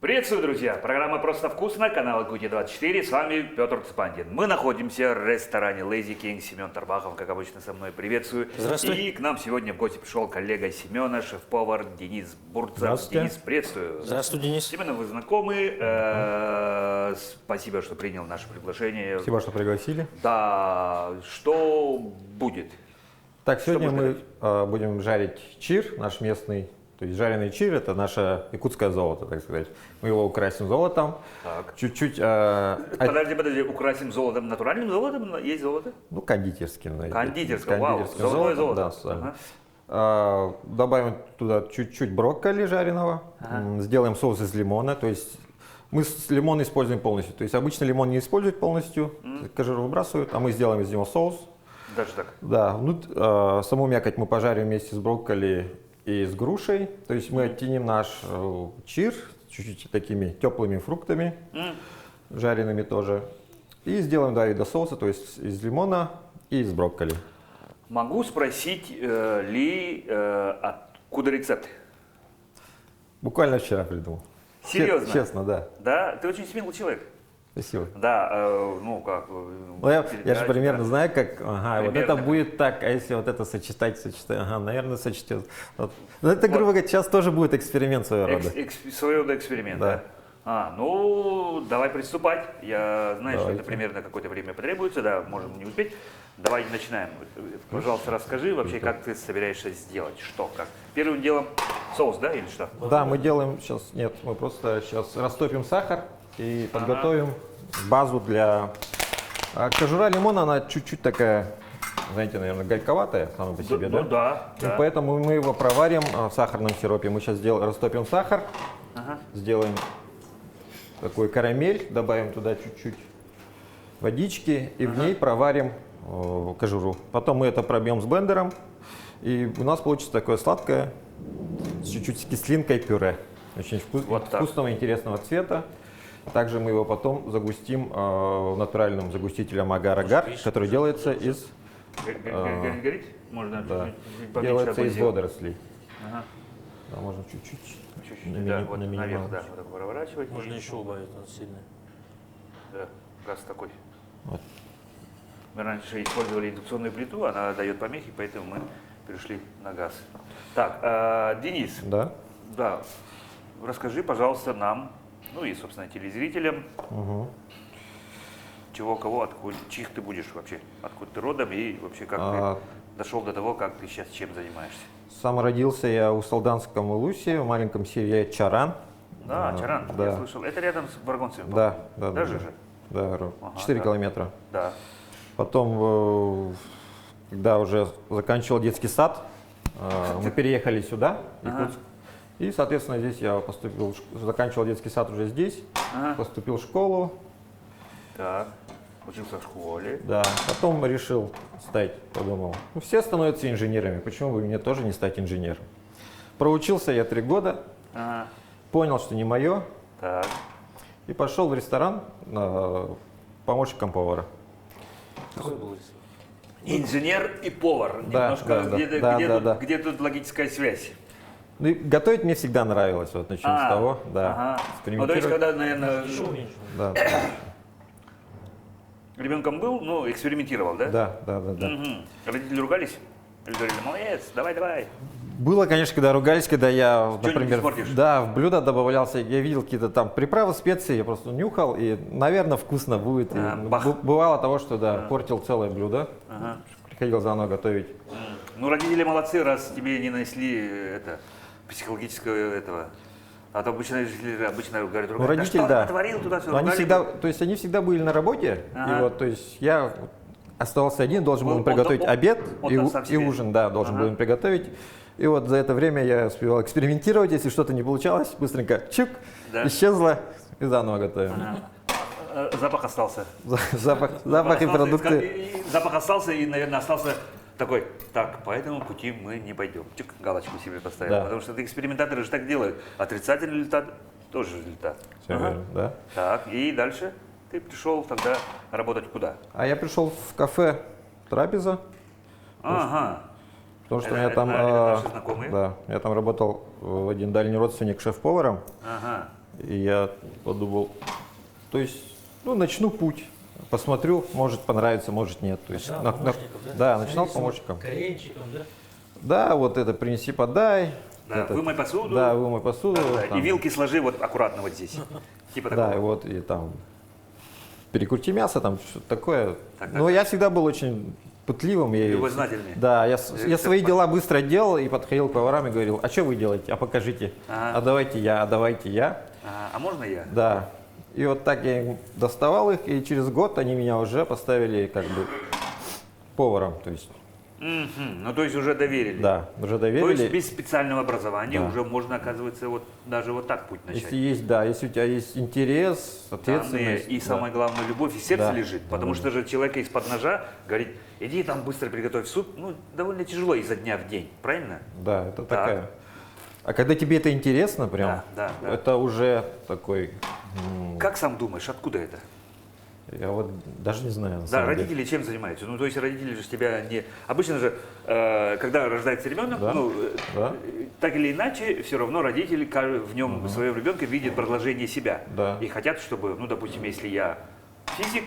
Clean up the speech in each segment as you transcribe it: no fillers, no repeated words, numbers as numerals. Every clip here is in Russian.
Приветствую, друзья! Программа «Просто вкусно», канал Кути24, с вами Петр Цпандин. Мы находимся в ресторане Lazy King, Семен Тарбахов, как обычно, со мной приветствую. Здравствуй. И к нам сегодня в гости пришел коллега Семена, шеф-повар Денис Бурцев. Здравствуйте. Денис, приветствую. Здравствуй, Денис. Семена, вы знакомы. Спасибо, что принял наше приглашение. Спасибо, что пригласили. Да, что будет? Так, сегодня будет мы будем жарить чир, наш местный. То есть жареный чир – это наше якутское золото, так сказать. Мы его украсим золотом. Так. Чуть-чуть, Подожди, украсим золотом, натуральным золотом? Есть золото? ну, кондитерским. наверное. Кондитерское, вау, золотое золото. Да, специально. Добавим туда чуть-чуть брокколи жареного. Сделаем соус из лимона. То есть мы лимон используем полностью. То есть обычно лимон не используют полностью, кожуру выбрасывают, а мы сделаем из него соус. Даже так? Да, саму мякоть мы пожарим вместе с брокколи и с грушей. То есть мы оттеним наш чир чуть-чуть такими теплыми фруктами, жареными тоже. И сделаем два вида соуса, то есть из лимона и из брокколи. Могу спросить откуда рецепт? Буквально вчера придумал. Серьезно? Честно, да. Да? Ты очень смелый человек. Спасибо. Да, ну как... Ну, я же примерно знаю, как, вот это Примерно. будет так, а если вот это сочетать, наверное, сочетет. Вот. Ну, это, грубо говоря, сейчас тоже будет эксперимент своего рода. Своего рода эксперимент, да? Да. Ну, давай приступать. Я знаю, что Давайте. это примерно какое-то время потребуется, да, можем не успеть. Давай начинаем. Пожалуйста, расскажи вообще, как ты собираешься сделать, что, как. Первым делом соус, да, или что? Да, мы делаем сейчас, нет, мы просто сейчас растопим сахар и подготовим базу для... Кожура лимона, она чуть-чуть такая, знаете, наверное, горьковатая сама по себе, Ну да? да. И поэтому мы его проварим в сахарном сиропе. Мы сейчас растопим сахар, сделаем такую карамель, добавим туда чуть-чуть водички и в ней проварим кожуру. Потом мы это пробьем с блендером, и у нас получится такое сладкое, с чуть-чуть с кислинкой пюре. Очень Вот так. вкусного, интересного цвета. Также мы его потом загустим натуральным загустителем агар-агар, который делается из, Горит? Можно да, чуть-чуть поменьше делается из огонь сделать. водорослей. Ага. Да, можно чуть-чуть. Чуть-чуть, да, вот наверх, да, вот так проворачивать. Можно еще убавить, он сильный. Да, газ такой. Вот. Мы раньше использовали индукционную плиту, она дает помехи, поэтому мы перешли на газ. Так, Денис, Да. да, расскажи, пожалуйста, нам, ну и, собственно, телезрителям, чего, кого, откуда, чьих ты будешь вообще, откуда ты родом и вообще как ты дошел до того, как ты сейчас чем занимаешься. Сам родился я у Солданском Улусе, в маленьком селе Чаран. Да, Чаран, да. я слышал, это рядом с Баргонцевым. Да, да, Даже да. же? Да, Ага, 4 да. километра. Да. Потом, когда уже заканчивал детский сад, мы переехали сюда, в Якутск. И, соответственно, здесь я поступил, заканчивал детский сад уже здесь, поступил в школу, Так, учился в школе. да. Потом решил подумал, ну, все становятся инженерами, почему бы мне тоже не стать инженером? Проучился я 3 года, Ага. понял, что не мое, Так. и пошел в ресторан помощником повара. Какой был рисунок? Инженер и повар. Да, Немножко, да, где, да, где да, тут, да. где тут логическая связь? Ну, и готовить мне всегда нравилось, вот начнем с того, да. Ага. Ну, то есть, когда, наверное, Да, ребенком был, ну, экспериментировал, да? да. Мгм. Родители ругались? Или говорили, молодец, давай. Было, конечно, когда ругались, когда я, Что-нибудь например, испортишь? да, в блюдо добавлялся, я видел какие-то там приправы, специи, я просто нюхал, и, наверное, вкусно будет. И, бах. бывало того, что, да, портил целое блюдо, приходил заново готовить. Ну, родители молодцы, раз тебе не нанесли психологического этого. А то обычно жители говорят, Ну, родители, что ты да. натворил туда, все Но они всегда, то есть они всегда были на работе, Ага. и вот, то есть я оставался один, должен был Он- им приготовить он- обед он и, там сам и себе. ужин, да, должен был им приготовить. И вот за это время я успевал экспериментировать, если что-то не получалось, быстренько чук, Да. исчезло, и заново готовим. Запах остался. Запах и продукты. Запах остался, и, наверное, остался такой, так, по этому пути мы не пойдем. Чик, галочку себе поставил. Да. Потому что экспериментаторы же так делают. Отрицательный результат тоже результат. Всё верно, да. Так, и дальше ты пришел тогда работать куда? А я пришел в кафе «Трапеза», Ага. потому что Это- я там, это наши знакомые? да, я там работал один дальний родственник шеф-поваром. Ага. И я подумал, то есть, ну, начну путь. Посмотрю, может понравится, может нет. То есть, Начинал помощником, да? да, начинал Становился помощником. Каренчиком, да? Да, вот это принеси, подай. Да, это- вымой посуду. Да, вымой посуду. Да, там. и вилки сложи вот аккуратно вот здесь. Типа Да, и такого. вот, и там перекрути мясо, там что-то такое. Так, Но я всегда был очень пытливым. Любознательный. Да, я Все свои дела быстро делал и подходил к поварам и говорил, а что вы делаете, а покажите, Ага. а давайте я, а давайте я. А можно я? Да. И вот так я им доставал их, и через год они меня уже поставили как бы поваром. То есть, Мгм. Ну, то есть уже доверили. да, уже То есть доверили. без специального образования Да. уже можно, оказывается, вот даже вот так путь начать. Если есть, да, если у тебя есть интерес, Данные ответственность. и да. самое главное, любовь и сердце Да. лежит. Потому что же человека из-под ножа говорит, иди там быстро приготовь суп, ну, довольно тяжело изо дня в день, правильно? Да, это Так. такая. А когда тебе это интересно, прям, Да, да. это уже такой. Как сам думаешь, откуда это? Я вот даже не знаю. на Да, самом деле. родители чем занимаются? Ну, то есть родители же тебя не... Обычно же, когда рождается ребенок, Да, ну, да. так или иначе, все равно родители в нем, в своем ребенке видят продолжение себя. Да. И хотят, чтобы, ну, допустим, если я физик,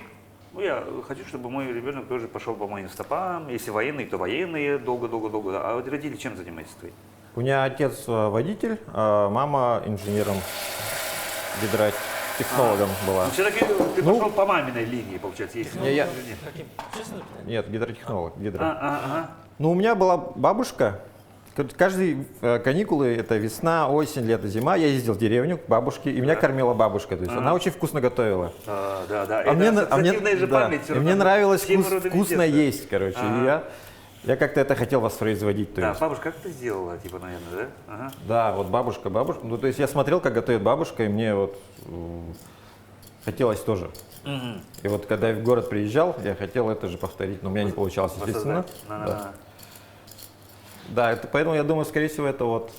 ну, я хочу, чтобы мой ребенок тоже пошел по моим стопам. Если военный, то военные долго-долго-долго. А вот родители чем занимаются твои? У меня отец водитель, а мама инженером, гидротехнологом была. Ну, все-таки ты Ну, пошел по маминой линии, получается, если... я- Каким? Честно питание? Нет, гидротехнолог. Ага. Ну, у меня была бабушка. Каждые каникулы, это весна, осень, лето, зима, я ездил в деревню к бабушке, и меня кормила бабушка. То есть она очень вкусно готовила. Да. А мне, ассоциативная же да, память всё и мне равно нравилось всеми родами вкусно детства. есть, короче. И я как-то это хотел воспроизводить. То Да, есть. бабушка, как ты сделала, типа, наверное, да? Ага. Да, вот бабушка. Ну, то есть я смотрел, как готовит бабушка, и мне вот хотелось тоже. И вот когда я в город приезжал, я хотел это же повторить, но у меня не получалось, естественно. Да. Да, это, поэтому я думаю, скорее всего, это вот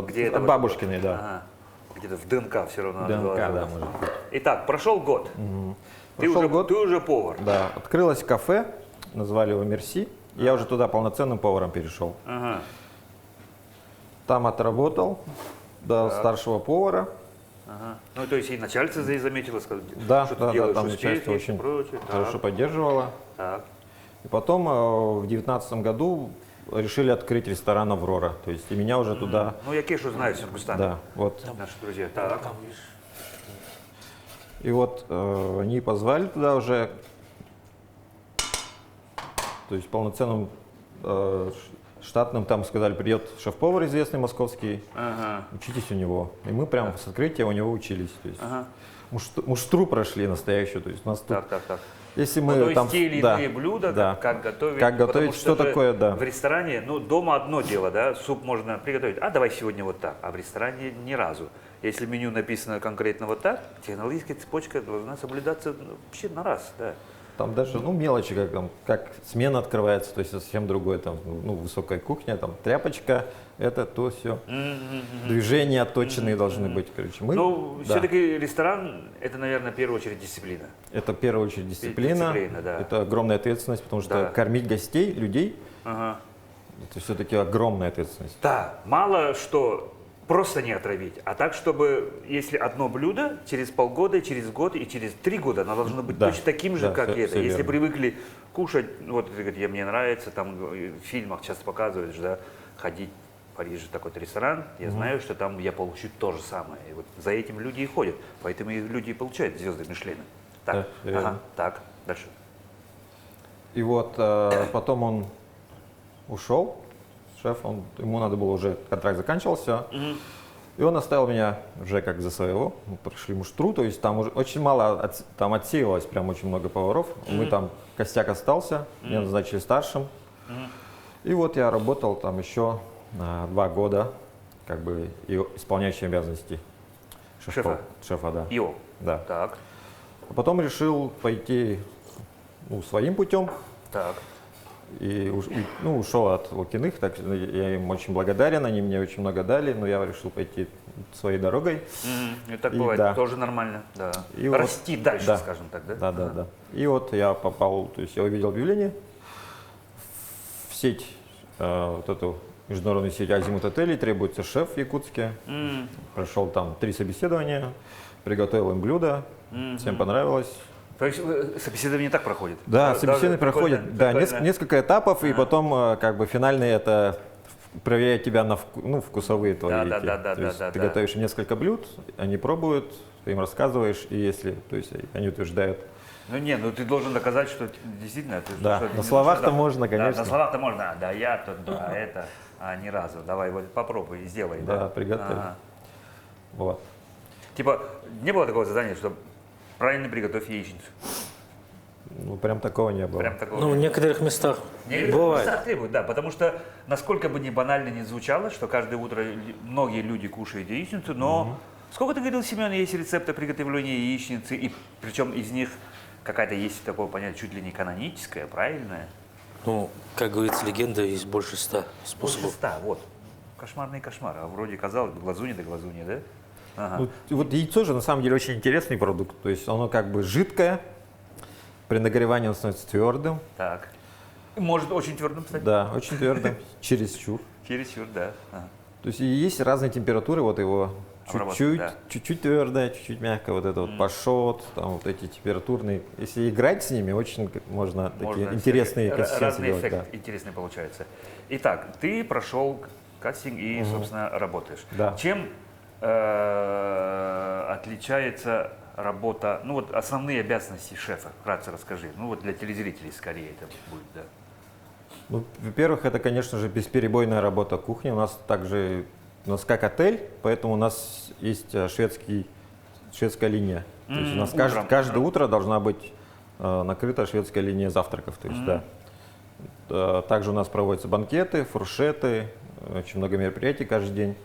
Где это от вот- бабушкиной, да. Ага. Где-то в ДНК все равно. надо ДНК, было да, делать. может быть. Итак, прошел год. Прошел год. Ты уже повар. Да, открылось кафе, назвали его Мерси, и я уже туда полноценным поваром перешел. Ага. Там отработал до старшего повара. Ага. Ну, то есть и начальство здесь заметила, сказала, Да, что да, ты делаешь там успехи начальство и очень прочее. хорошо поддерживало. Так. И потом в 2019 году решили открыть ресторан «Аврора». То есть и меня уже туда, Ну, я кешу знаю, Сергустан. да, вот. Наши друзья. Так. Там, видишь, И вот они позвали туда уже, то есть полноценным штатным, там сказали, придет шеф-повар известный московский, Ага. учитесь у него. И мы прямо с открытия у него учились. То есть Ага. муштру прошли настоящую. То есть у нас тут, Так. если Ну, мы то есть там, те или да, иные блюда, да. как готовить. Как готовить, потому что же такое, да. В ресторане, ну, дома одно дело, да, суп можно приготовить, а давай сегодня вот так, а в ресторане ни разу. Если меню написано конкретно вот так, технологическая цепочка должна соблюдаться вообще на раз, да. Там даже, ну, мелочи, как, там, как смена открывается, то есть совсем другое, там, ну, высокая кухня, там, тряпочка, это, то, все. Движения отточенные должны быть, короче. Мы, Ну, да, все-таки ресторан, это, наверное, в первую очередь дисциплина. это в первую очередь дисциплина, Дисциплина, да. это огромная ответственность, потому что Да. кормить гостей, людей, Ага. это все-таки огромная ответственность. Да, мало что просто не отравить, а так, чтобы, если одно блюдо, через полгода, через год и через 3 года оно должно быть Да, точно таким же, да, как всё- это. всё Если верно. привыкли кушать, вот ты говоришь, мне нравится, там в фильмах часто показывают, да, ходить в Париже в такой-то ресторан, я знаю, что там я получу то же самое. И вот за этим люди и ходят, поэтому и люди и получают звезды Мишлена. Так, Да, верно. так, дальше. И вот потом он ушел, шеф, ему надо было уже, контракт заканчивался, и он оставил меня уже как за своего, мы прошли муштру, то есть там уже очень мало, там отсеивалось прям очень много поваров, мы там, костяк остался, меня назначили старшим, и вот я работал там еще 2 года, как бы исполняющий обязанности шефа, да. Йо. Да. Так, А потом решил пойти своим путем, так. и ушел от Лукиных, так что я им очень благодарен, они мне очень много дали, но я решил пойти своей дорогой. И так И бывает, да. тоже нормально, да. И вот- Расти дальше, да. скажем так, да? Да, да, да. И вот я попал, то есть я увидел объявление в сеть вот эту международную сеть Азимут отелей, требуется шеф в Якутске. Прошел там 3 собеседования, приготовил им блюдо, всем понравилось. То есть собеседование так проходит? Да, Даже собеседование проходит, да, прикольно. несколько этапов, и потом как бы финальный это проверяет тебя на вкусовые твои. Да, да, эти. да, да, То есть да, ты да. готовишь им несколько блюд, они пробуют, ты им рассказываешь, и если, то есть они утверждают. Ну не, ну ты должен доказать, что действительно... Ты, Да, что, на не словах-то то, что, можно, да, конечно. на словах-то можно, да, я тут, да, это, а ни разу. Давай, вот попробуй, сделай. Да, приготовь. Ага. Вот. Типа, не было такого задания, что правильно приготовь яичницу? Ну, прям такого не было. Прям такого. Ну, в некоторых местах бывает. Местах требуют, да, потому что, насколько бы ни банально ни звучало, что каждое утро многие люди кушают яичницу, но сколько ты говорил, Семен, есть рецепты приготовления яичницы, и причем из них какая-то есть такое понятие, чуть ли не каноническое, правильное? Ну, как говорится, легенда, есть больше 100 Больше способов. 100, вот. Кошмарный кошмар. А вроде казалось бы, глазуни да глазуни, да? Ага. Вот яйцо же на самом деле очень интересный продукт. То есть оно как бы жидкое, при нагревании оно становится твердым. Так. Может очень твердым, кстати. Да, очень твердым, чересчур. Чересчур, да. Ага. То есть и есть разные температуры, вот его Обработка, чуть-чуть, да. чуть-чуть твердое, чуть-чуть мягкое, вот это вот пашот, там вот эти температурные. Если играть с ними, очень можно такие Можно интересные консистенции разный делать. эффект Да. интересный получается. Итак, ты прошел кастинг и, собственно, работаешь. Да. Чем отличается работа, ну вот основные обязанности шефа, вкратце расскажи. Ну вот для телезрителей скорее это будет, да. Ну, во-первых, это, конечно же, бесперебойная работа кухни. У нас как отель, поэтому у нас есть шведская линия. То есть у нас Утром. каждое утро должна быть накрыта шведская линия завтраков. То есть, да. Также у нас проводятся банкеты, фуршеты, очень много мероприятий каждый день.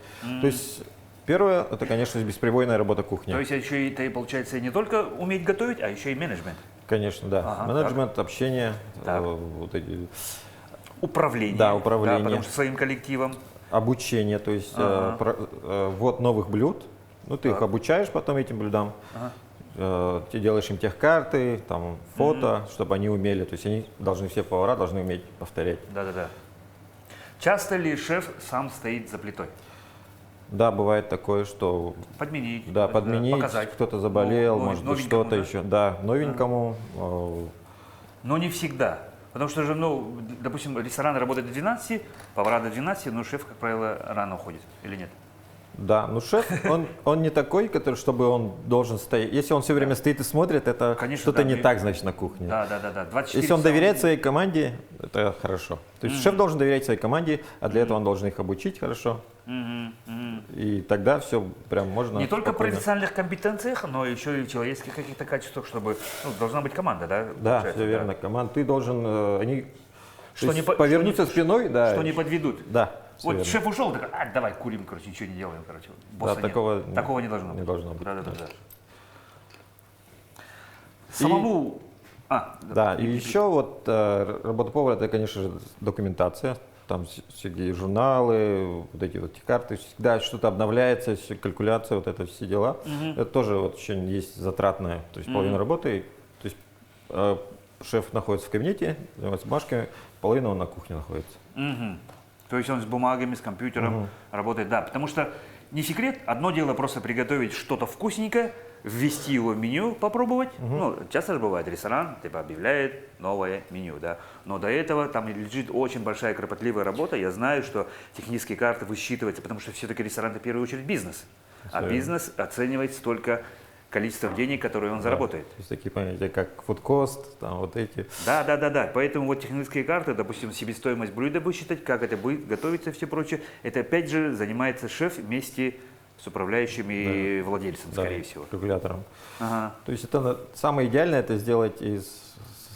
То есть первое, это, конечно, бесперебойная работа кухни. То есть еще и ты, получается, не только уметь готовить, а еще и менеджмент. Конечно, да. Ага, Менеджмент, общение, Так. вот эти, Управление. Да, управление. потому что своим коллективом. обучение, то есть ввод новых блюд. Ну, ты их обучаешь потом этим блюдам. Ты делаешь им техкарты, там, фото, чтобы они умели. То есть они должны, все повара должны уметь повторять. Да-да-да. Часто ли шеф сам стоит за плитой? Да, бывает такое, что Подменить. да, подменить, Показать. кто-то заболел, Ну, может быть, новенькому, что-то да? еще. Да, новенькому. Но не всегда. Потому что же, ну, допустим, ресторан работает до 12, повара до 12, но шеф, как правило, рано уходит. Или нет? Да, ну шеф, он не такой, который, чтобы он должен стоять. Если он все время стоит и смотрит, это Конечно, что-то да, не мы- так, значит, на кухне. Да. 24 Если он часа доверяет день. своей команде, это хорошо. То есть шеф должен доверять своей команде, а для этого он должен их обучить хорошо. И тогда все прям можно. Не только в спокойно. профессиональных компетенциях, но еще и в человеческих каких-то качествах, чтобы, ну, должна быть команда, да? Да, получается, все верно. Команд, ты должен, они Что то не есть по- повернуться что не- спиной, да. Что не подведут. Да. всё Вот верно. шеф ушел, такой, давай курим, короче, ничего не делаем, короче. Босса нет. такого не должно быть. не должно быть. Да. Самому... Да, и еще вот работа повара, это, конечно же, документация. Там всякие журналы, вот эти вот карты, всегда что-то обновляется, калькуляция, вот это все дела. Это тоже вот очень есть затратная, то есть половина работы. То есть шеф находится в кабинете, занимается бумажками, половина он на кухне находится. Мгм. То есть он с бумагами, с компьютером работает, да. Потому что не секрет, одно дело просто приготовить что-то вкусненькое, ввести его в меню, попробовать. Ну, часто же бывает, ресторан типа объявляет новое меню, да. Но до этого там лежит очень большая кропотливая работа. Я знаю, что технические карты высчитываются, потому что все-таки ресторан это в первую очередь бизнес. А Верно. бизнес оценивается только количеством денег, которые он заработает. То есть такие понятия, как фудкост, там вот эти. Да. Поэтому вот технические карты, допустим, себестоимость блюда высчитать, как это будет готовиться и все прочее, это опять же занимается шеф вместе с управляющим и владельцем, Да, скорее всего. калькулятором. Ага. То есть это самое идеальное, это сделать из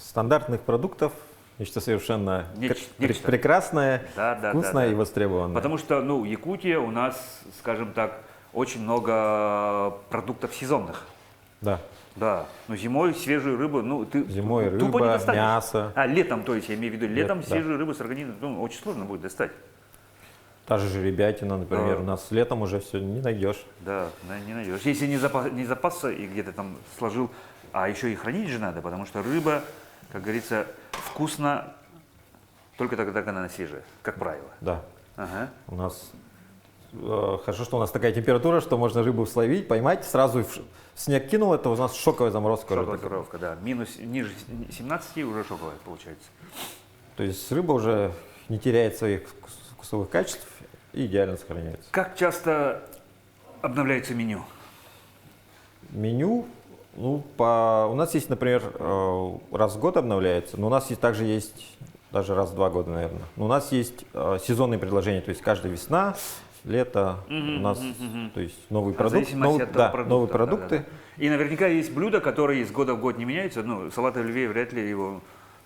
стандартных продуктов нечто совершенно Нечто. прекрасное, Да, вкусное да. и востребованное. Потому что, ну, Якутия у нас, скажем так, очень много продуктов сезонных. Да. Да, но зимой свежую рыбу, ну, ты Зимой тупо не рыба, достанешь. мясо. Летом, то есть, я имею в виду, летом Да. свежую рыбу с организмом, ну, очень сложно будет достать. Та же жеребятина, например, Да. у нас летом уже все не найдешь. Да, не найдешь. Если не запасся и где-то там сложил, а еще и хранить же надо, потому что рыба, как говорится, вкусно только тогда, когда она свежая, как правило. Да. Ага. У нас хорошо, что у нас такая температура, что можно рыбу словить, поймать, сразу в снег кинул, это у нас шоковая заморозка. уже Шоковая такая. заморозка, да. Минус ниже 17 уже шоковая получается. То есть рыба уже не теряет своих вкусовых качеств и идеально сохраняется. Как часто обновляется меню? Меню, ну, у нас есть, например, раз в год обновляется, но у нас также есть даже раз в 2 года, наверное. Но у нас есть сезонные предложения, то есть каждая весна, лето у нас, то есть новые В продукты, зависимости от того продукта, новые да, продукты. да, да. И наверняка есть блюда, которые из года в год не меняются. Ну, салат оливье вряд ли его...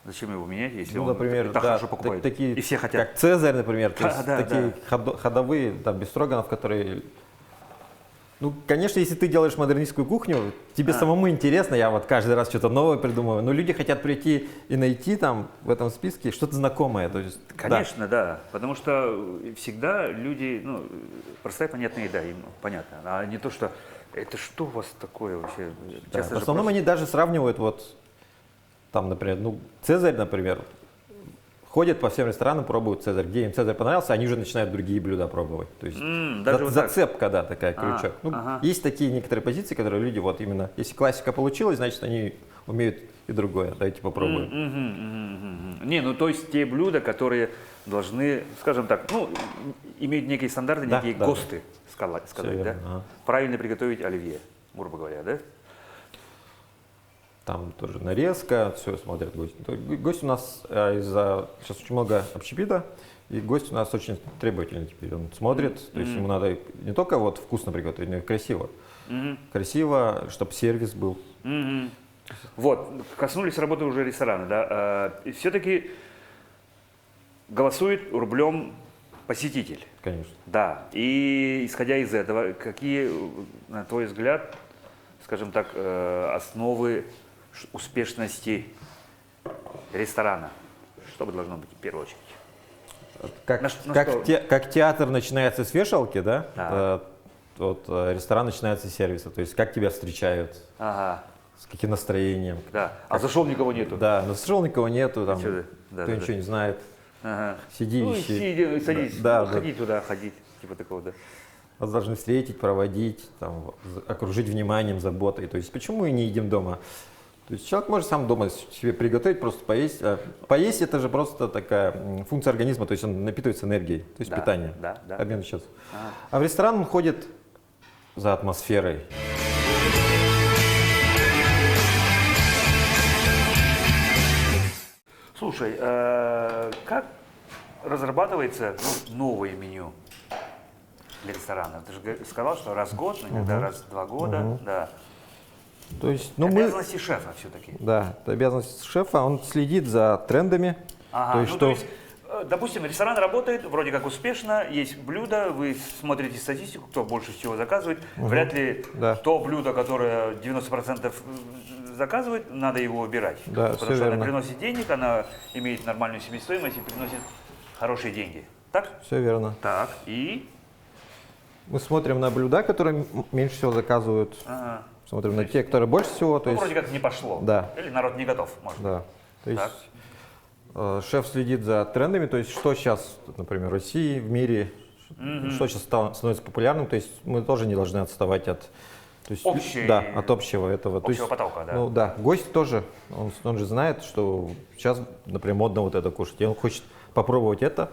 Зачем его менять, если Ну, он например, так да, хорошо покупает? такие, И все хотят. как Цезарь, например, то Да, есть да, такие ходовые, там, бефстроганов, которые... Ну, конечно, если ты делаешь модернистскую кухню, тебе самому интересно, я вот каждый раз что-то новое придумываю, но люди хотят прийти и найти там в этом списке что-то знакомое. То есть, Конечно, да. Потому что всегда люди, ну, простая, понятная еда, им понятно. А не то, что это что у вас такое вообще? Да. Часто В же основном просто- они даже сравнивают вот там, например, ну, Цезарь, например, ходят по всем ресторанам, пробуют Цезарь. Где им Цезарь понравился, они уже начинают другие блюда пробовать. То есть даже вот так. зацепка, да, такая, крючок. Ну, ага. есть такие некоторые позиции, которые люди вот именно, если классика получилась, значит они умеют и другое. Давайте попробуем. Не, ну то есть те блюда, которые должны, скажем так, ну, иметь некие стандарты, Да, некие да. ГОСТы, сказать, верно, да? ага. Правильно приготовить оливье, грубо говоря, да? Там тоже нарезка, все смотрят гости. Гость у нас сейчас очень много общепита, и гость у нас очень требовательный теперь. Он смотрит, то есть ему надо не только вот вкусно приготовить, но и красиво. Красиво, чтобы сервис был. Вот, коснулись работы уже ресторана, да? Все-таки голосует рублем посетитель. Конечно. Да, и исходя из этого, какие, на твой взгляд, скажем так, основы успешности ресторана? Что бы должно быть в первую очередь? Как, На что? как театр начинается с вешалки, да? Так. Вот ресторан начинается с сервиса. То есть как тебя встречают, Ага, с каким настроением. да. А зашел никого нету? Да, но зашел никого нету, там, Чудо. Да, кто да, ничего да. не знает. Ага. Сиди, Ну, ищи. сиди, садись, Да, ну, да. ходи туда, ходить, типа такого, да. Вас должны встретить, проводить, там, окружить вниманием, заботой. То есть почему мы не едим дома? То есть человек может сам дома себе приготовить, просто поесть. Поесть это же просто такая функция организма, то есть он напитывается энергией, то есть Да, питание, да, да. обмен веществ. А в ресторан он ходит за атмосферой. Слушай, как разрабатывается новое меню для ресторана? Ты же сказал, что раз в год, иногда раз в 2 года, да. То есть, ну мы, Обязанности шефа все-таки. да, это обязанность шефа, он следит за трендами. Ага, То есть, ну, что, то есть, допустим, ресторан работает вроде как успешно, есть блюдо, вы смотрите статистику, кто больше всего заказывает. Вряд ли Да. то блюдо, которое 90% заказывает, надо его выбирать. Да, Потому всё что верно. она приносит денег, она имеет нормальную себестоимость и приносит хорошие деньги. Так? все верно. Так, и... Мы смотрим на блюда, которые меньше всего заказывают, Ага. смотрим на те, которые больше всего. То Ну, есть, вроде как не пошло. Да. Или народ не готов, может быть. да. То есть Так. шеф следит за трендами, то есть что сейчас, например, в России, в мире, что сейчас становится популярным, то есть мы тоже не должны отставать от, то есть, Общей- да, от общего этого. То общего есть, потока, да. Ну да, гость тоже, он же знает, что сейчас, например, модно вот это кушать, и он хочет попробовать это.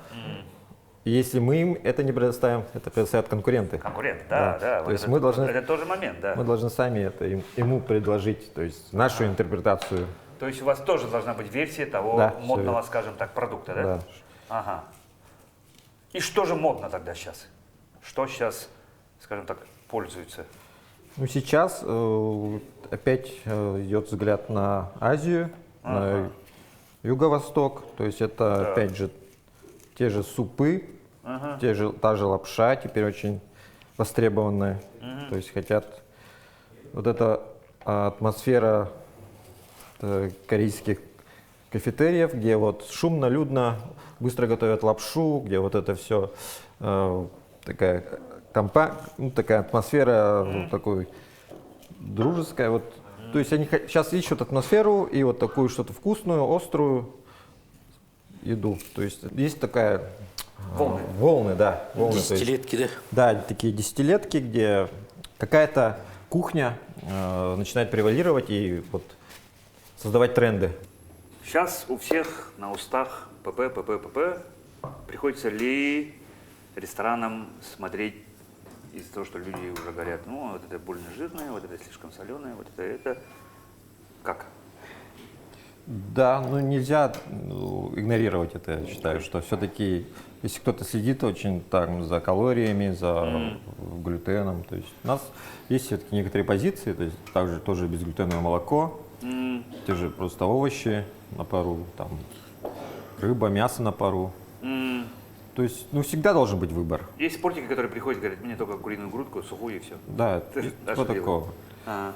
И если мы им это не предоставим, это предоставят конкуренты. Конкурент, да, Да. да. То вот есть это, мы должны- это тоже момент, да. Мы должны сами это ему предложить, то есть нашу интерпретацию. То есть у вас тоже должна быть версия того Да, всё модного, верно. скажем так, продукта, да? Да. Ага. И что же модно тогда сейчас? Что сейчас, скажем так, пользуется? Ну, сейчас опять идет взгляд на Азию, на Юго-Восток. То есть это опять же те же супы, та же лапша теперь очень востребованная. То есть хотят вот эта атмосфера корейских кафетериев, где вот шумно, людно, быстро готовят лапшу, где вот это все такая такая атмосфера такой дружеская. Вот. То есть они сейчас ищут атмосферу и вот такую что-то вкусную, острую еду. То есть есть такая Волны. Волны, да. Волны, то есть- Десятилетки, да? Да, такие десятилетки, где какая-то кухня начинает превалировать и вот создавать тренды. Сейчас у всех на устах ПП. Приходится ли ресторанам смотреть из-за того, что люди уже говорят, ну, вот это больно жирное, вот это слишком соленое, вот это. Как? Да, ну нельзя игнорировать это, я считаю, что все-таки, если кто-то следит очень там за калориями, за глютеном, то есть у нас есть все-таки некоторые позиции, то есть также тоже безглютеновое молоко, те же просто овощи на пару, там рыба, мясо на пару. То есть, ну, всегда должен быть выбор. Есть спортики, которые приходят и говорят, мне только куриную грудку, сухую и все. Да, А что что такого. А.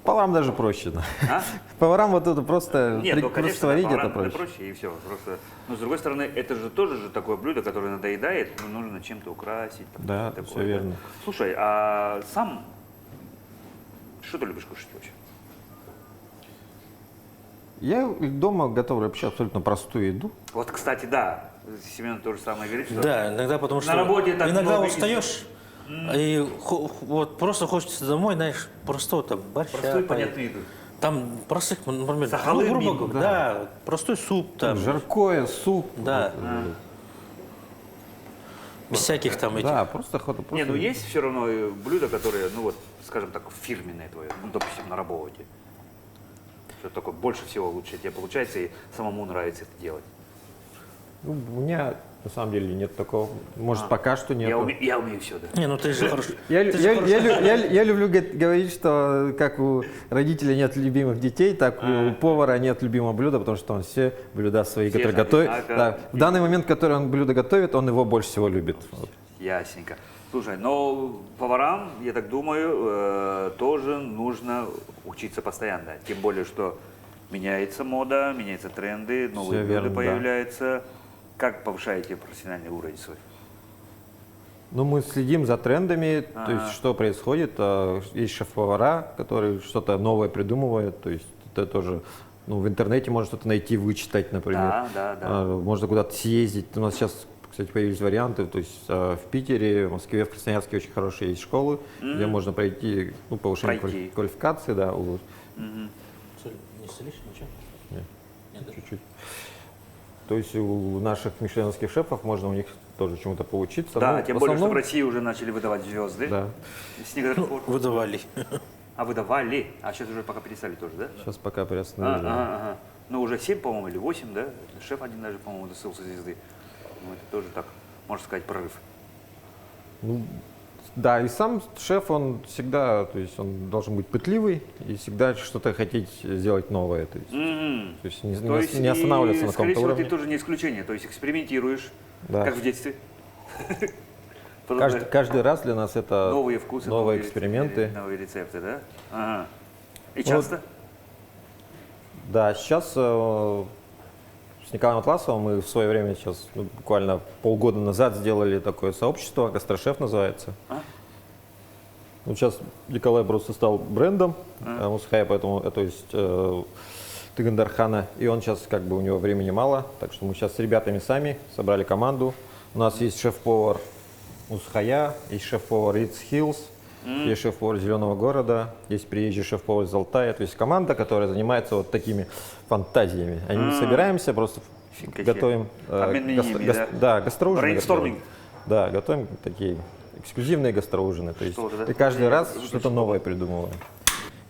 Поварам даже проще. Да. А? Поварам вот это просто, Нет, ну, просто конечно, сварить поварам это проще. и все. Просто, но с другой стороны, это же тоже же такое блюдо, которое надоедает, но нужно чем-то украсить. Да, такое, все верно. Слушай, а сам что ты любишь кушать вообще? Я дома готовлю вообще абсолютно простую еду. Вот, кстати, да, Семен то же самое говорит, что Да, иногда потому что работе так иногда много устаешь, и вот просто хочется домой, знаешь, простого там борща. простую поесть. понятную еду. Там простых, например, Сахалын, грубо мин, говоря, да, простой суп там, Жаркое, суп. да, без всяких там этих. Да, просто просто. Не, ну есть все равно блюда, которые, ну вот, скажем так, фирменные твои, ну, допустим, на работе. Что такое больше всего лучше тебе получается и самому нравится это делать. Ну, у меня на самом деле нет такого. Может, пока что нет. Я умею все, да. Не, ну ты же хорошо. Я ты же хорошо- я люблю говорить, что как у родителей нет любимых детей, так у повара нет любимого блюда, потому что он все блюда свои, Все которые же готовит. одинаково. Да, в данный момент, который он блюдо готовит, он его больше всего любит. Вот. Ясненько. Слушай, но поварам, я так думаю, тоже нужно учиться постоянно. Тем более, что меняется мода, меняются тренды, новые Всё блюда верно, да. появляются. Как повышаете профессиональный уровень свой? Ну, мы следим за трендами, то есть что происходит. Есть шеф-повара, которые что-то новое придумывают, то есть это тоже, ну, в интернете можно что-то найти, вычитать, например. Да. Можно куда-то съездить. У нас сейчас, кстати, появились варианты, то есть в Питере, в Москве, в Красноярске очень хорошие есть школы, где можно пройти, ну, повышение Пройти. квалификации, да, Соль не солишь, ничего? Нет, да? чуть-чуть. То есть у наших мишленовских шефов можно у них тоже чему-то поучиться. Да, Ну, тем в более, что в основном- России уже начали выдавать звезды. Да, С некоторых пор. Выдавали. А выдавали, а сейчас уже пока перестали тоже, да? сейчас пока приостановили. Ага. Ну, уже 7, по-моему, или 8, да? Шеф один даже, по-моему, достался звезды. Ну, это тоже так, можно сказать, прорыв. Ну, да, и сам шеф, он всегда, то есть он должен быть пытливый и всегда что-то хотеть сделать новое. То есть, то есть не, То есть не останавливаться и, на скорее каком-то всего, уровне. ты тоже не исключение, то есть экспериментируешь, Да. как в детстве. Потом Каждый раз для нас это новые вкусы, новые эксперименты. новые рецепты, да? Ага. И часто? Да, сейчас с Николаем Атласовым мы в свое время сейчас, ну, буквально полгода назад сделали такое сообщество, Гастрошеф называется. Ну, сейчас Николай просто стал брендом Мусхая, поэтому, то есть Тыгандархана, и он сейчас, как бы, у него времени мало, так что мы сейчас с ребятами сами собрали команду. У нас есть шеф-повар Мусхая, есть шеф-повар Ritz Hills, есть шеф-повар Зеленого города, есть приезжий шеф-повар из Алтая, то есть команда, которая занимается вот такими фантазиями. Они собираемся, просто Фига себе. готовим Обменными, да? да, гастроужины. Брейнсторминг. готовим. Да, готовим такие эксклюзивные гастроужины. То есть, Что-то, да? и каждый раз Звучит что-то новое придумываем.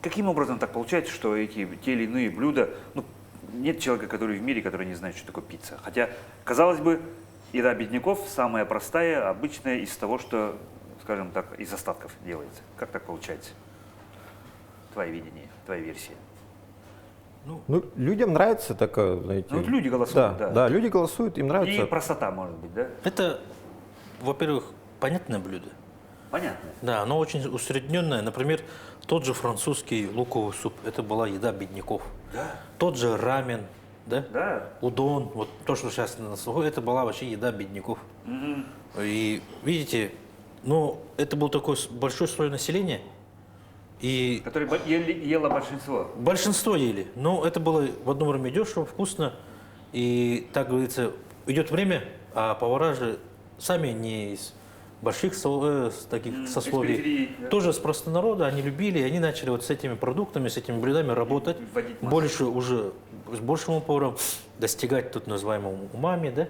Каким образом так получается, что эти те или иные блюда, ну, нет человека, который в мире, который не знает, что такое пицца. Хотя, казалось бы, еда бедняков самая простая, обычная из того, что, скажем так, из остатков делается. Как так получается? Твое видение, твоя версия. Ну, людям нравится такое, знаете. Ну, вот люди голосуют, да. Да, люди голосуют, им нравится. И простота, может быть, да? Это, во-первых, понятное блюдо. Понятно. Да, оно очень усредненное. Например, тот же французский луковый суп, это была еда бедняков. Да. Тот же рамен, да? Да. Удон, вот то, что сейчас на слуху, это была вообще еда бедняков. И видите, ну, это был такой большой слой населения, и Который ело большинство. большинство ели. Но это было в одно время дешево, вкусно, и, так говорится, идет время, а повара же сами не из больших таких сословий, периферии, да. тоже с простонародья, они любили, и они начали вот с этими продуктами, с этими блюдами работать, Вводить массу. больше уже, с большим упором достигать тут называемого умами, да?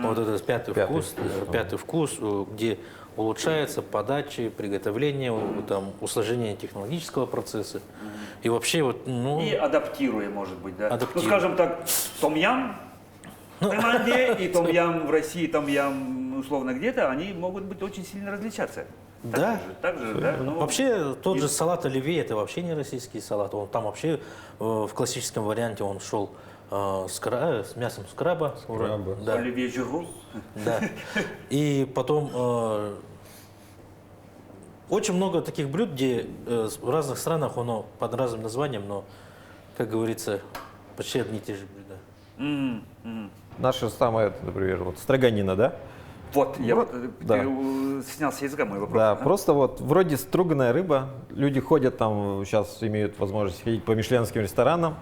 Вот этот пятый вкус, где улучшается подача, приготовление, там, усложнение технологического процесса. И вообще вот, ну... И адаптируя, может быть, да. Адаптируя. Ну, скажем так, том-ям в Таиланде и том-ям в России, том-ям условно где-то, они могут быть очень сильно различаться. Да. Так же, да? Ну, Вообще тот же салат оливье это вообще не российский салат. Он там вообще в классическом варианте он шел с мясом скраба. Скраба. Да. Оливье Жюру. Да. И потом очень много таких блюд, где в разных странах оно под разным названием, но, как говорится, почти одни и те же блюда. Наша самая, например, вот строганина, да? Вот, я вот да. снял с языка мой вопрос. Да, Ага. просто вот вроде струганная рыба, люди ходят там, сейчас имеют возможность ходить по мишленским ресторанам,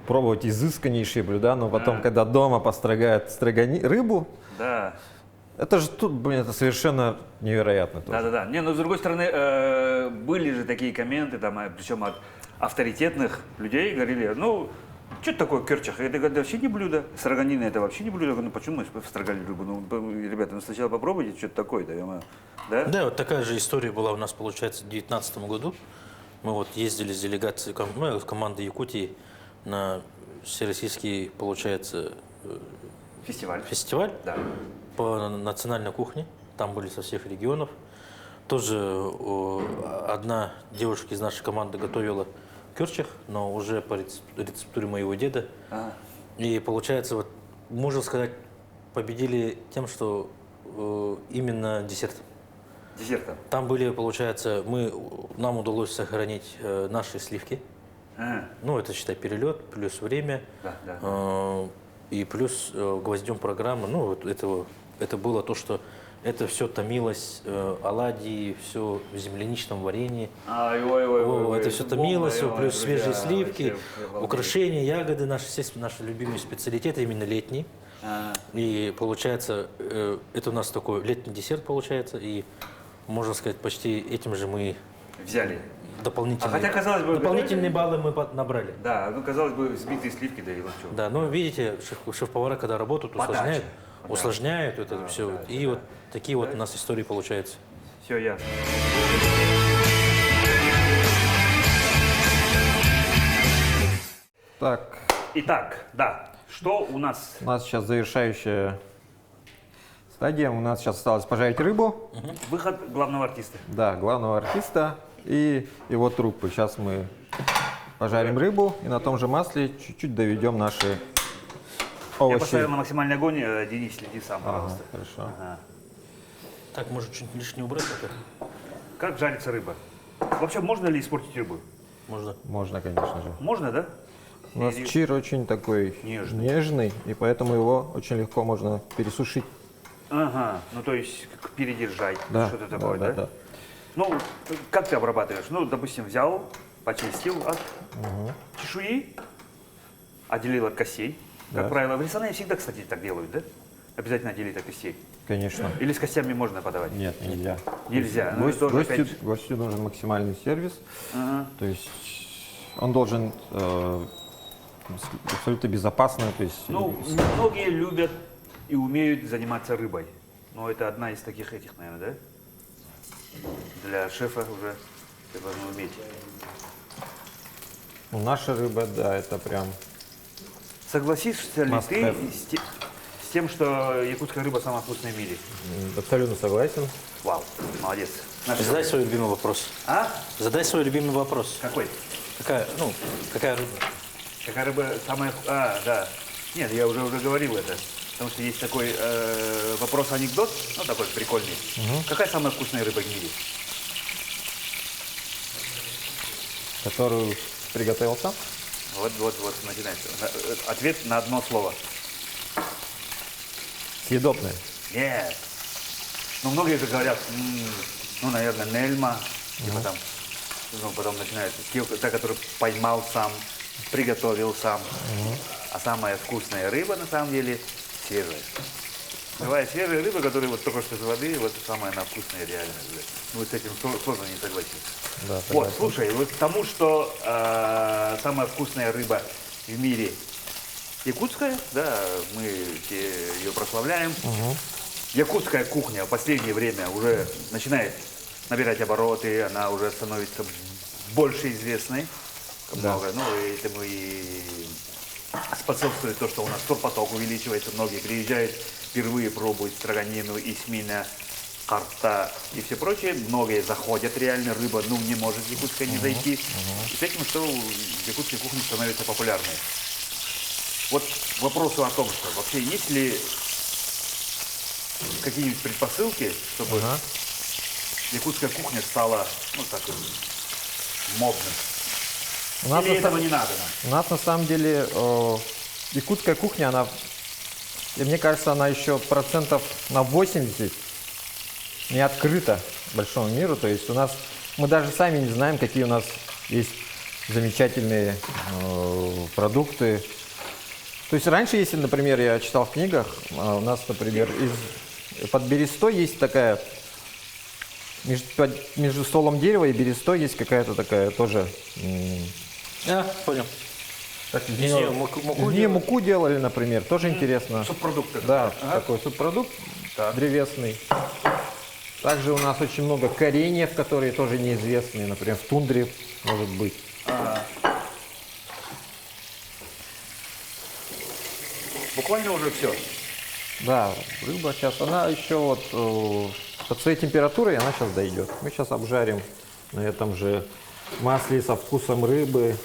пробовать изысканнейшие блюда, но потом, когда дома построгают рыбу, Да. это же тут, блин, это совершенно невероятно тоже. Да-да-да. Не, но с другой стороны, были же такие комменты, там, причем от авторитетных людей, говорили, ну, что это такое керчах? Это вообще не блюдо. Строганина это вообще не блюдо. Ну почему мы строгали рыбу? Ну, ребята, ну сначала попробуйте, что это такое-то. Да? Да, вот такая же история была у нас, получается, в 2019 году. Мы вот ездили с делегацией, с командой Якутии на всероссийский, получается, Фестиваль. фестиваль Да. по национальной кухне. Там были со всех регионов. Тоже одна девушка из нашей команды готовила кёрчах, но уже по рецептуре моего деда. Ага. И получается, вот, можно сказать, победили тем, что именно десерт. Десертом. Там были, получается, нам удалось сохранить наши сливки. Ну, это, считай, перелет, плюс время, Да. и плюс гвоздем программы. Ну, вот это было то, что это все томилось, оладьи, все в земляничном варенье. Это все томилось, плюс свежие сливки, украшения, ягоды, наши любимые специалитеты, именно летние. И получается, это у нас такой летний десерт получается, и можно сказать, почти этим же мы Взяли. дополнительные, хотя, казалось бы, дополнительные баллы мы набрали. Да, ну казалось бы, взбитые сливки, да и вот что. Да, но видите, шеф-повара, когда работают, Подача. усложняют это все. И вот такие вот у нас истории получаются. Все ясно. Так, Итак, да, что у нас? у нас сейчас завершающая стадия. У нас сейчас осталось пожарить рыбу. Выход главного артиста. Да, главного артиста и его труппы. Сейчас мы пожарим рыбу и на том же масле чуть-чуть доведем наши Я овощи. поставил на максимальный огонь, Денис, следи сам, Ага, пожалуйста. хорошо. Ага. Так, может, чуть лишнее убрать это? Как жарится рыба? Вообще, можно ли испортить рыбу? Можно. Можно, конечно же. Можно, да? У нас чир очень такой нежный, и поэтому его очень легко можно пересушить. Ага, ну то есть как передержать, Да, что-то такое, да? да. Ну, как ты обрабатываешь? Ну, допустим, взял, почистил от чешуи, отделил от костей. Как Да. правило, в ресторане всегда, кстати, так делают, да? Обязательно отделить от костей. Конечно. Или с костями можно подавать? Нет, нельзя. Нельзя. Ну, это тоже опять же- Гостю нужен максимальный сервис. Ага. То есть он должен абсолютно безопасно. То есть, Ну, многие любят и умеют заниматься рыбой. Но это одна из таких наверное, да? Для шефа уже ты должен уметь. ну, наша рыба, да, это прям Согласишься ли Must ты have. с тем, что якутская рыба самая вкусная в мире? абсолютно согласен. Вау, молодец. Наш Задай шеф. свой любимый вопрос. А? Задай свой любимый вопрос. Какой? Какая рыба? Какая рыба самая... А, да. Нет, я уже говорил это. Потому что есть такой вопрос-анекдот, ну такой прикольный. Какая самая вкусная рыба в мире? Которую приготовил сам. Вот, начинается. Ответ на одно слово. Съедобная. Yes. Ну, многие же говорят, ну, наверное, нельма, типа там, ну, потом начинается, та, которую поймал сам, приготовил сам. А самая вкусная рыба, на самом деле, свежая. Живая свежая рыба, которая вот только что из воды, вот самая она вкусная реально. Да. Ну, с этим сложно не согласиться. Да, Вот, согласен. слушай, вот к тому, что самая вкусная рыба в мире якутская, да, мы ее прославляем. Якутская кухня в последнее время уже начинает набирать обороты, она уже становится больше известной. Много. Ну, и этому и способствует то, что у нас турпоток увеличивается, многие приезжают, впервые пробуют строганину, исмина, карта и все прочее. Многие заходят реально, рыба, ну, не может якутская не зайти. И с этим, что якутская кухня становится популярной. Вот к вопросу о том, что вообще есть ли какие-нибудь предпосылки, чтобы якутская кухня стала, ну, так, модной. У нас, Или на, этого сам- не надо? у нас на самом деле якутская кухня, она, и мне кажется, она еще процентов на 80 не открыта большому миру. То есть у нас, мы даже сами не знаем, какие у нас есть замечательные продукты. То есть раньше, если, например, я читал в книгах, у нас, например, под берестой есть такая, между стволом дерева и берестой есть какая-то такая тоже, Понял. как Из неё муку из нее муку делали, например, тоже интересно. Субпродукты. Да, такой субпродукт древесный. Также у нас очень много кореньев, которые тоже неизвестные, например, в тундре может быть. Буквально уже все. Да, рыба сейчас, она еще вот под своей температурой, она сейчас дойдет. Мы сейчас обжарим на этом же масле со вкусом рыбы,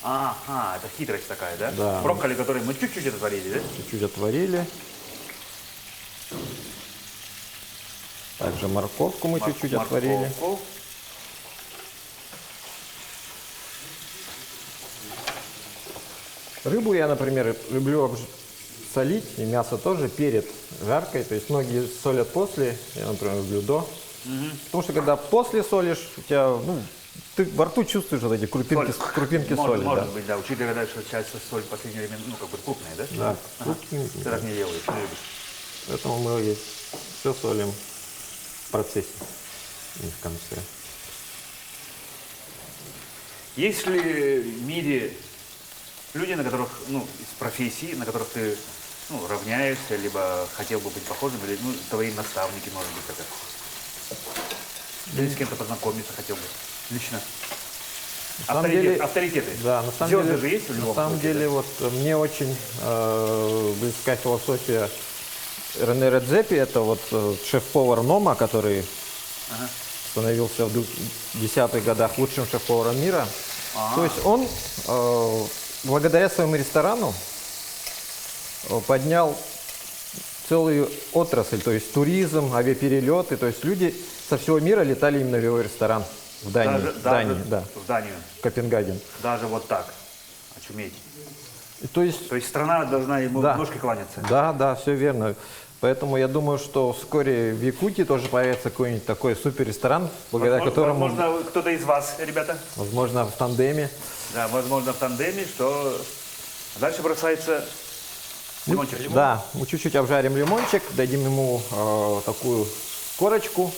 Ага, это хитрость такая, да? Да. Брокколи, который мы чуть-чуть отварили, да? чуть-чуть отварили. Также морковку мы чуть-чуть отварили. Морковку. Рыбу я, например, люблю солить, и мясо тоже перед жаркой. То есть многие солят после, я, например, люблю до. Потому что когда после солишь, у тебя, ну, ты во рту чувствуешь вот эти крупинки, крупинки соли. Может Да. быть, да. Учитывая, да, что часть соль в последнее время, ну, как бы крупная, да? Да, Ага. Ты так не делаешь, не любишь. поэтому мы все солим в процессе, не в конце. Есть ли в мире люди, на которых, ну, из профессий, на которых ты, ну, равняешься, либо хотел бы быть похожим, или, ну, твои наставники, может быть, это? Или с кем-то познакомиться хотел бы лично? На самом деле- Авторитеты. Да, на самом Звезды деле, же есть в любом на самом случае, деле да? вот мне очень близка философия Рене Редзепи, это вот шеф-повар Нома, который становился в 10-х годах лучшим шеф-поваром мира. То есть он благодаря своему ресторану поднял целую отрасль, то есть туризм, авиаперелеты, то есть люди со всего мира летали именно в его ресторан в Дании, да, в Данию. в Копенгаген. Даже вот так. Очуметь. И то есть То есть страна должна ему Да. ножки кланяться. да, все верно. Поэтому я думаю, что вскоре в Якутии тоже появится какой-нибудь такой супер ресторан, благодаря которому, Возможно, кто-то из вас, ребята, возможно, в тандеме. да, возможно, в тандеме, что дальше бросается лимончик. Да, мы чуть-чуть обжарим лимончик, дадим ему такую корочку,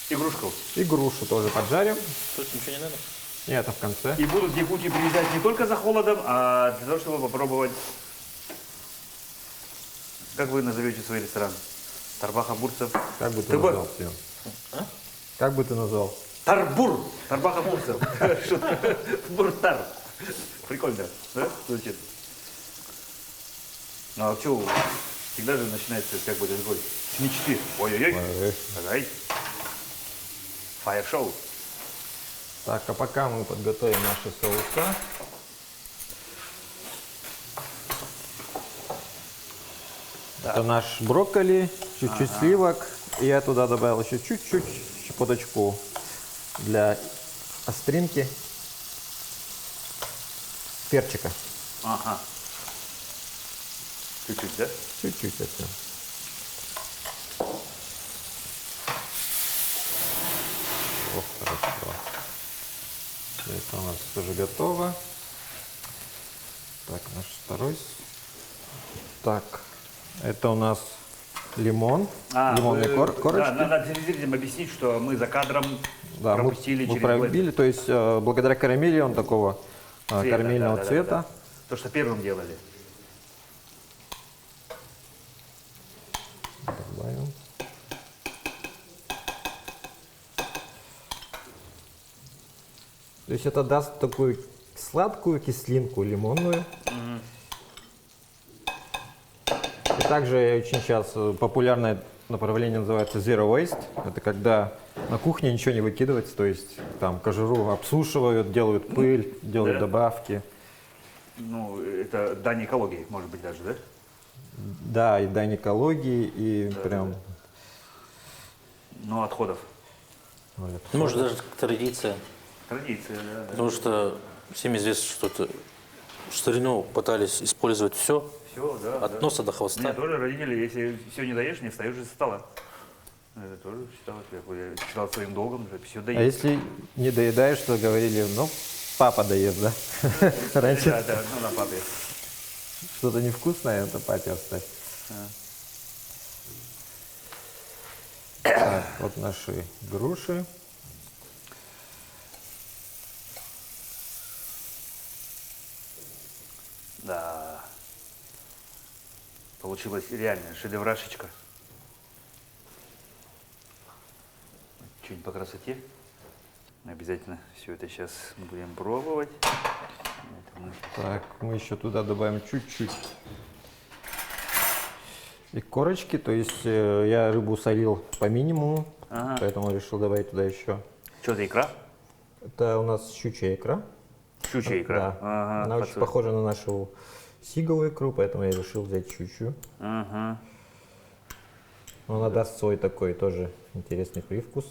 Игрушку. и грушу тоже поджарим. Тут ничего не надо? И это в конце. И будут в Якутии приезжать не только за холодом, а для того, чтобы попробовать. Как вы назовете свой ресторан? Тарбаха Бурцев. Как бы ты Ты бы- назвал всё? Как бы ты назвал? Тарбур. Тарбаха Бурцев. Буртар. Прикольно, да? Звучит. Ну а что, всегда же начинается как бы такой с мечты. Ой-ой-ой. Давай. Фаер-шоу. Так, а пока мы подготовим наши соуса. Это наш брокколи, чуть-чуть сливок. И я туда добавил еще чуть-чуть, щепоточку для остринки перчика. Ага. Чуть-чуть, да? Чуть-чуть совсем. О, хорошо. Это у нас уже готово. Так, наш второй Так, это у нас лимон, лимонные корочки. Да, надо зрителям объяснить, что мы за кадром Да, пропустили мы через пробили, то есть благодаря карамели он такого блендер. карамельного Да. цвета. То, что первым делали. Добавим. То есть это даст такую сладкую кислинку лимонную. И также очень сейчас популярное направление называется Zero Waste. Это когда на кухне ничего не выкидывается, то есть там кожуру обсушивают, делают пыль, делают Да. добавки. Ну, это дань экологии, может быть, даже, да? Да, и дань экологии, и прям... Ну, отходов. вот. Может, даже традиция. Традиция, да. Потому что всем известно, что это в старину пытались использовать все, Все, да. от носа до У меня хвоста. тоже родители, если все не даешь, не встаешь из стола. Это тоже считалось, я считал своим долгом, все А доесть. если не доедаешь, то говорили, ну, папа доест, да? Раньше Да, ну на папе. что-то невкусное, это папе оставь. Так, вот наши груши. Да. Получилась реальная шедеврашечка. Чуть по красоте. Обязательно все это сейчас будем пробовать. Это мы- Так, мы еще туда добавим чуть-чуть и корочки, то есть я рыбу солил по минимуму, Ага. поэтому решил добавить туда еще. Что за икра? Это у нас щучья икра. Щучья икра. Да. Ага, Она очень подсоль- похожа на нашу сиговую икру, поэтому я решил взять щучью. Ага, Она даст свой такой тоже интересный привкус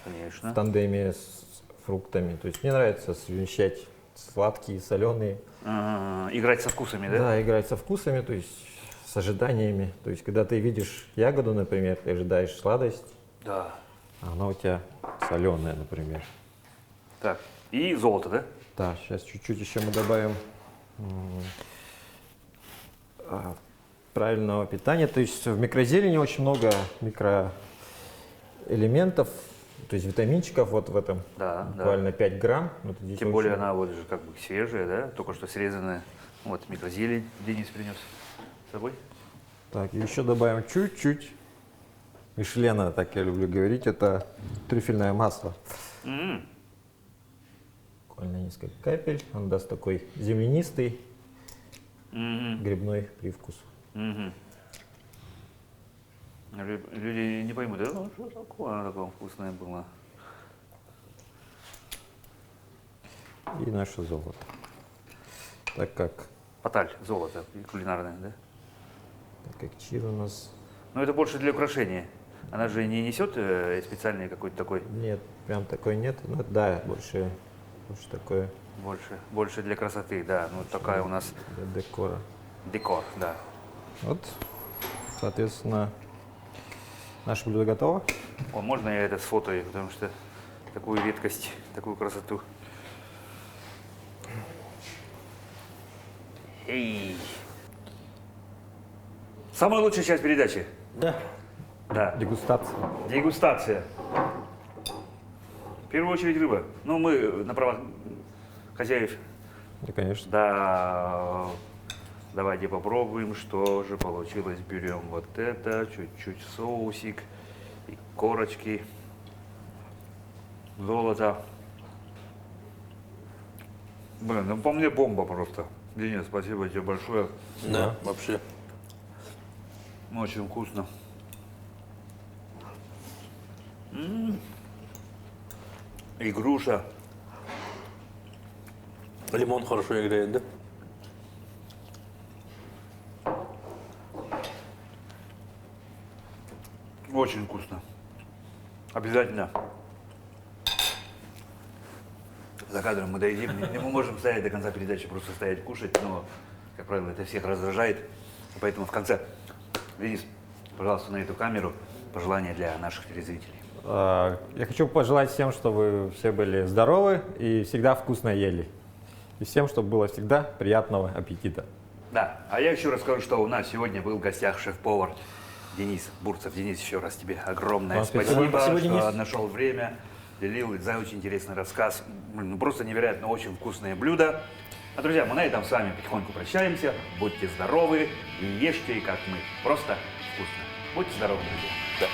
в конечно. тандеме с фруктами. То есть мне нравится совмещать сладкие, соленые. Ага, играть со вкусами, да? Да, играть со вкусами, то есть с ожиданиями. То есть когда ты видишь ягоду, например, ты ожидаешь сладость, Да. а она у тебя соленая, например. Так, и золото, да? Да, сейчас чуть-чуть еще мы добавим правильного питания. То есть в микрозелени очень много микроэлементов, то есть витаминчиков вот в этом. Да, Буквально 5 грамм. Вот здесь Тем очень- более она вот же как бы свежая, да? Только что срезанная. Вот микрозелень Денис принес с собой. Так, и еще добавим чуть-чуть Мишлена, так я люблю говорить, это трюфельное масло. М. Буквально несколько капель, он даст такой землянистый Мгм. грибной привкус. Мгм. Люди не поймут, да? Ну, что такое оно такое вкусное было? И наше золото. Так как, Паталь, золото кулинарное, да? так как чир у нас Но это больше для украшения. Она же не несет специальный какой-то такой, нет, прям такой нет. Ну, да, больше такое больше для красоты, да. Ну, вот такая у нас для декора. декор, да. Вот, соответственно, наше блюдо готово. О, можно я это сфотою, потому что такую редкость, такую красоту. Эй. Самая лучшая часть передачи. Да. Да. Дегустация. Дегустация. В первую очередь рыба. Ну, мы на правах хозяев. Да, конечно. Да. Давайте попробуем, что же получилось. Берем вот это, чуть-чуть соусик, и корочки, золото. Блин, ну по мне бомба просто. Денис, спасибо тебе большое. Да, вообще. Очень вкусно. И груша. Лимон хорошо играет, да? Очень вкусно. Обязательно. За кадром мы доедим. Мы можем стоять до конца передачи, просто стоять кушать, но, как правило, это всех раздражает. Поэтому в конце, Денис, пожалуйста, на эту камеру пожелания для наших телезрителей. Я хочу пожелать всем, чтобы все были здоровы и всегда вкусно ели. И всем, чтобы было всегда приятного аппетита. Да, а я еще расскажу, что у нас сегодня был в гостях шеф-повар Денис Бурцев. Денис, еще раз тебе огромное Вам спасибо, спасибо. Спасибо, что Денис. нашел время, делил за очень интересный рассказ. Ну, просто невероятно, очень вкусные блюда. А, друзья, мы на этом с вами потихоньку прощаемся. Будьте здоровы и ешьте, как мы. Просто вкусно. Будьте здоровы, друзья.